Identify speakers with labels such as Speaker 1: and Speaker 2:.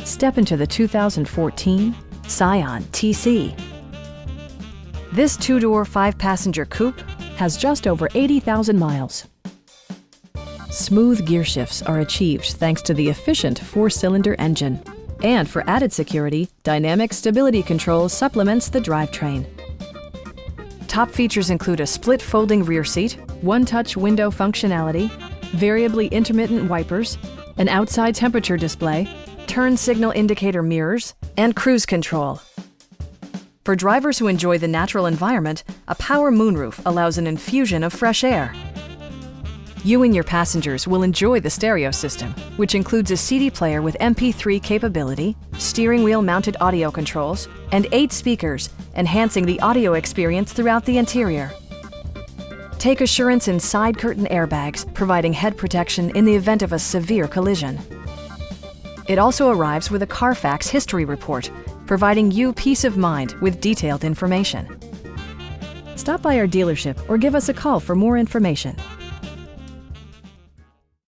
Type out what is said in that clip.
Speaker 1: Step into the 2014 Scion TC. This two-door, five-passenger coupe has just over 80,000 miles. Smooth gear shifts are achieved thanks to the efficient four-cylinder engine. And for added security, dynamic stability control supplements the drivetrain. Top features include a split folding rear seat, one-touch window functionality, variably intermittent wipers, an outside temperature display, turn signal indicator mirrors, and cruise control. For drivers who enjoy the natural environment, a power moonroof allows an infusion of fresh air. You and your passengers will enjoy the stereo system, which includes a CD player with MP3 capability, steering wheel mounted audio controls, and 8 speakers, enhancing the audio experience throughout the interior. Take assurance in side curtain airbags, providing head protection in the event of a severe collision. It also arrives with a Carfax history report, providing you peace of mind with detailed information. Stop by our dealership or give us a call for more information.